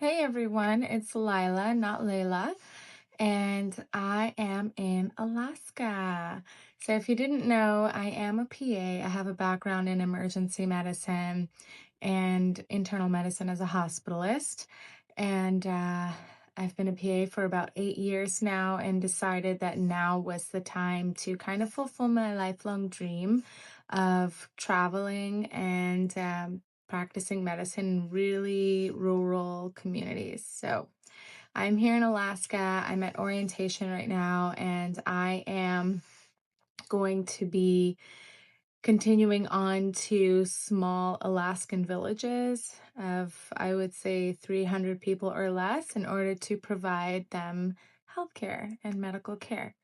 Hey everyone, it's Lila, not Layla, and I am in Alaska. So, if you didn't know, I am a PA. I have a background in emergency medicine and internal medicine as a hospitalist. And I've been a PA for about 8 years now and decided that now was the time to kind of fulfill my lifelong dream of traveling and practicing medicine in really rural communities. So I'm here in Alaska. I'm at orientation right now, and I am going to be continuing on to small Alaskan villages of, I would say, 300 people or less in order to provide them healthcare and medical care.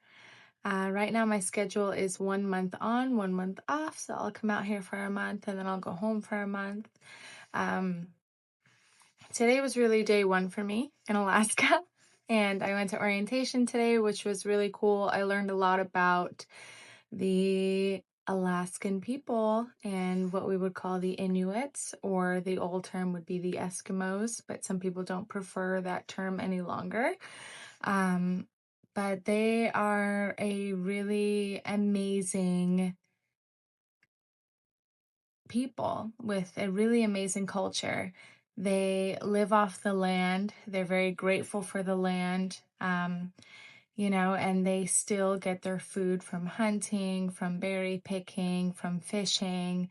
Right now, my schedule is 1 month on, 1 month off. So I'll come out here for a month and then I'll go home for a month. Um, Today was really day one for me in Alaska. And I went to orientation today, which was really cool. I learned a lot about the Alaskan people and what we would call the Inuits, or the old term would be the Eskimos, but some people don't prefer that term any longer. Um, but they are a really amazing people with a really amazing culture. They live off the land. They're very grateful for the land, and they still get their food from hunting, from berry picking, from fishing.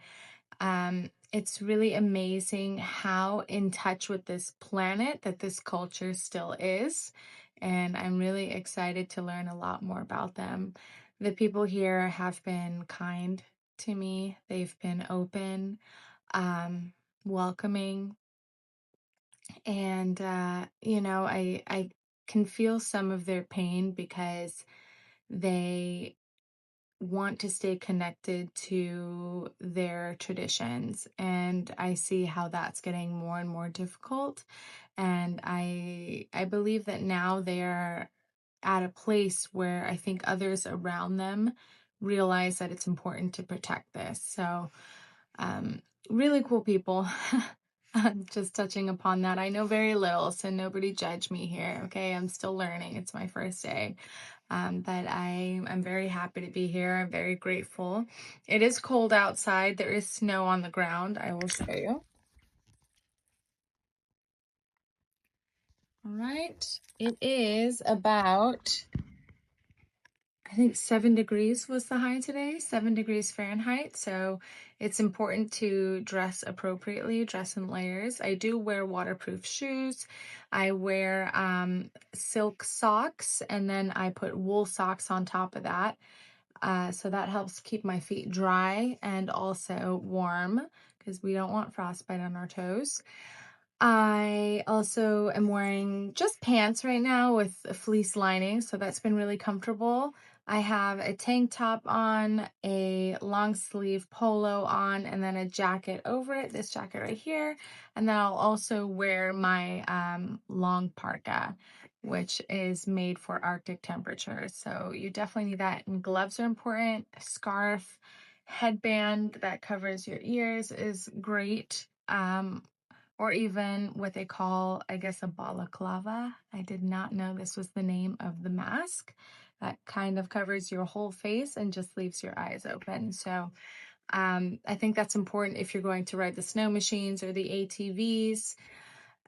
It's really amazing how in touch with this planet that this culture still is. And I'm really excited to learn a lot more about them. The people here have been kind to me, they've been open, um, welcoming, and I can feel some of their pain because they want to stay connected to their traditions, and I see how that's getting more and more difficult. And I believe that now they're at a place where I think others around them realize that it's important to protect this. So um, really cool people. Just touching upon that. I know very little, so nobody judge me here. Okay, I'm still learning. It's my first day. But I'm very happy to be here. I'm very grateful. It is cold outside. There is snow on the ground. I will show you. All right. It is about, I think 7 degrees was the high today, 7 degrees Fahrenheit. So it's important to dress appropriately, dress in layers. I do wear waterproof shoes. I wear silk socks, and then I put wool socks on top of that. So that helps keep my feet dry and also warm because we don't want frostbite on our toes. I also am wearing just pants right now with a fleece lining, so that's been really comfortable. I have a tank top on, a long sleeve polo on, and then a jacket over it, this jacket right here. And then I'll also wear my long parka, which is made for Arctic temperatures. So you definitely need that. And gloves are important. A scarf, headband that covers your ears is great. Or even what they call, I guess, a balaclava. I did not know this was the name of the mask that kind of covers your whole face and just leaves your eyes open. So I think that's important if you're going to ride the snow machines or the ATVs.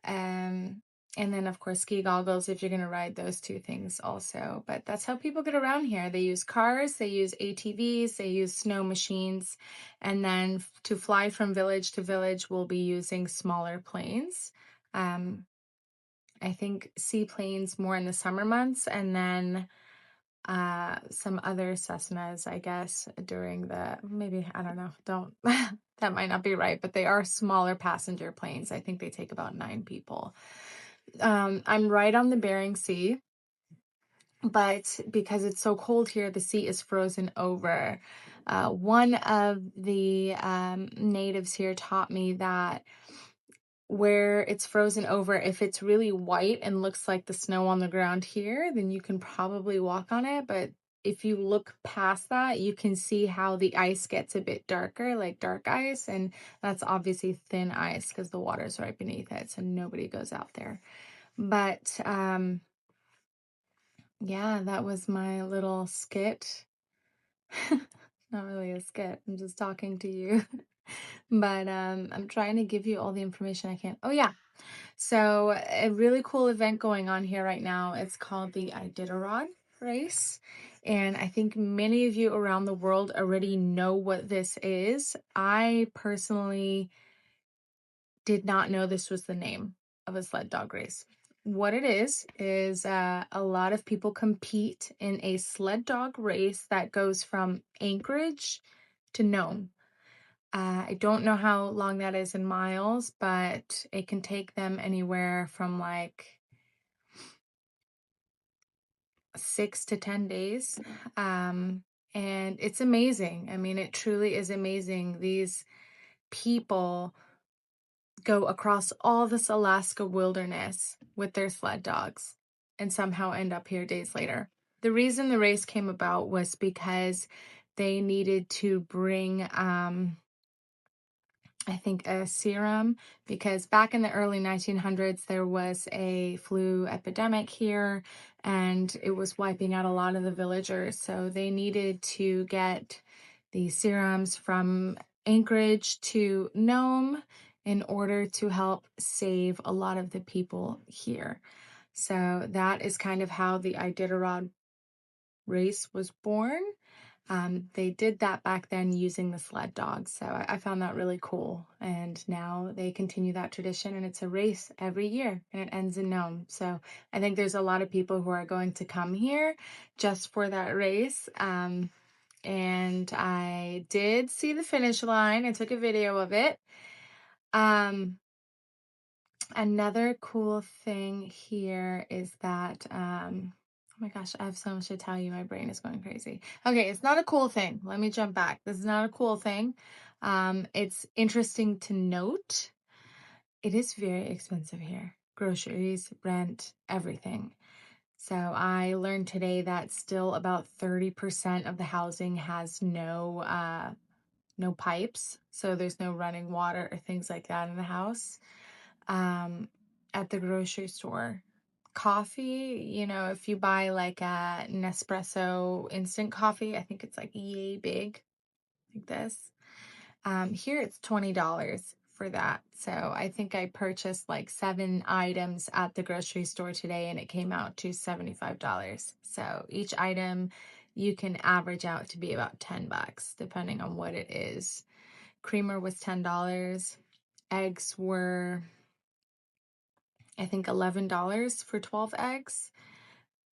Um, and then, of course, ski goggles if you're going to ride those two things also. But that's how people get around here. They use cars, they use ATVs, they use snow machines. And then to fly from village to village, we'll be using smaller planes. Um, I think seaplanes more in the summer months, and then some other Cessnas, I guess, during the, maybe, I don't know, don't, that might not be right, but they are smaller passenger planes. I think they take about 9 people. I'm right on the Bering Sea, but because it's so cold here, the sea is frozen over. One of the natives here taught me that where it's frozen over, if it's really white and looks like the snow on the ground here, then you can probably walk on it. But if you look past that, you can see how the ice gets a bit darker, like dark ice, and that's obviously thin ice because the water's right beneath it, so nobody goes out there. But yeah, that was my little skit. Not really a skit, I'm just talking to you. But I'm trying to give you all the information I can. Oh yeah, so a really cool event going on here right now. It's called the Iditarod race. And I think many of you around the world already know what this is. I personally did not know this was the name of a sled dog race. What it is a lot of people compete in a sled dog race that goes from Anchorage to Nome. I don't know how long that is in miles, but it can take them anywhere from like 6 to 10 days. And it's amazing. I mean, it truly is amazing. These people go across all this Alaska wilderness with their sled dogs and somehow end up here days later. The reason the race came about was because they needed to bring I think a serum, because back in the early 1900s there was a flu epidemic here and it was wiping out a lot of the villagers. So they needed to get the serums from Anchorage to Nome in order to help save a lot of the people here. So that is kind of how the Iditarod race was born. They did that back then using the sled dogs. So I found that really cool. And now they continue that tradition, and it's a race every year and it ends in Nome. So I think there's a lot of people who are going to come here just for that race. And I did see the finish line. I took a video of it. Another cool thing here is that, oh my gosh, I have so much to tell you. My brain is going crazy. Okay, it's not a cool thing. Let me jump back. This is not a cool thing. It's interesting to note. It is very expensive here. Groceries, rent, everything. So I learned today that still about 30% of the housing has no pipes. So there's no running water or things like that in the house. At the grocery store. Coffee, if you buy like a Nespresso instant coffee, I think it's like yay big, like this. Here it's $20 for that. So I think I purchased like 7 items at the grocery store today and it came out to $75. So each item you can average out to be about $10 depending on what it is. Creamer was $10. Eggs were, I think, $11 for 12 eggs.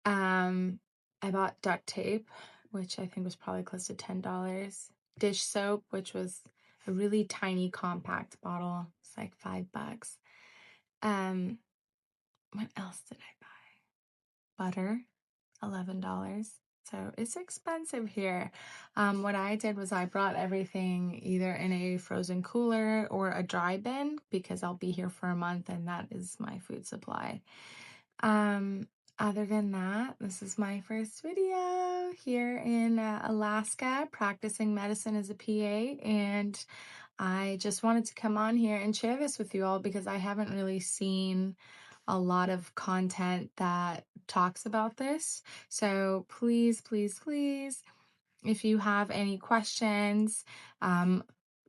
I bought duct tape, which I think was probably close to $10. Dish soap, which was a really tiny compact bottle. It's like $5. What else did I buy? Butter, $11. So it's expensive here. What I did was I brought everything either in a frozen cooler or a dry bin because I'll be here for a month and that is my food supply. Other than that, this is my first video here in Alaska, practicing medicine as a PA, and I just wanted to come on here and share this with you all because I haven't really seen a lot of content that talks about this. So please, please, please, if you have any questions,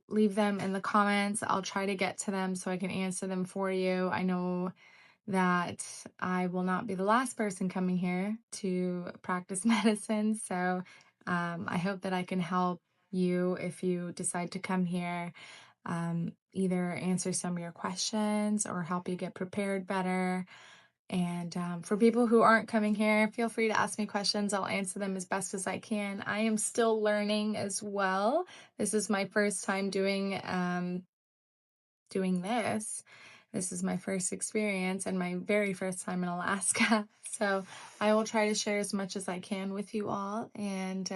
leave them in the comments. I'll try to get to them so I can answer them for you. I know that I will not be the last person coming here to practice medicine. So I hope that I can help you if you decide to come here, either answer some of your questions or help you get prepared better. And for people who aren't coming here, feel free to ask me questions. I'll answer them as best as I can. I am still learning as well. This is my first time doing this. This is my first experience and my very first time in Alaska. So I will try to share as much as I can with you all. And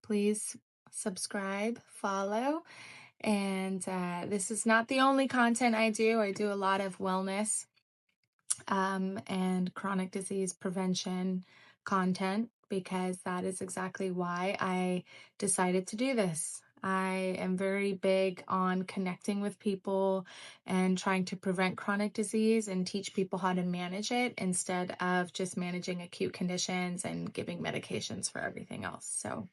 please subscribe, follow. And this is not the only content I do. I do a lot of wellness and chronic disease prevention content. because that is exactly why I decided to do this. I am very big on connecting with people and trying to prevent chronic disease and teach people how to manage it instead of just managing acute conditions and giving medications for everything else. So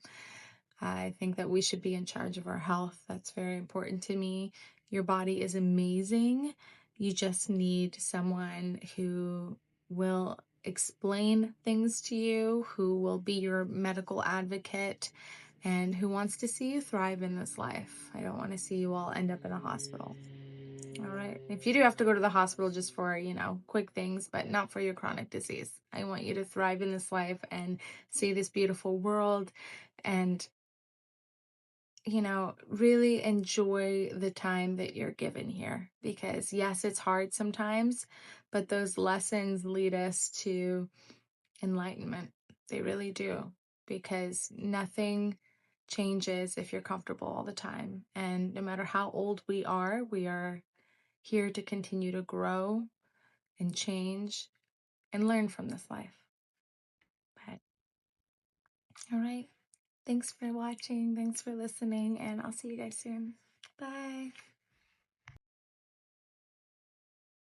I think that we should be in charge of our health. That's very important to me. Your body is amazing. You just need someone who will explain things to you, who will be your medical advocate, and who wants to see you thrive in this life. I don't want to see you all end up in a hospital. All right. If you do have to go to the hospital just for, quick things, but not for your chronic disease, I want you to thrive in this life and see this beautiful world and really enjoy the time that you're given here because, yes, it's hard sometimes, but those lessons lead us to enlightenment. They really do, because nothing changes if you're comfortable all the time. And no matter how old we are here to continue to grow and change and learn from this life. But, all right. Thanks for watching. Thanks for listening. And I'll see you guys soon. Bye.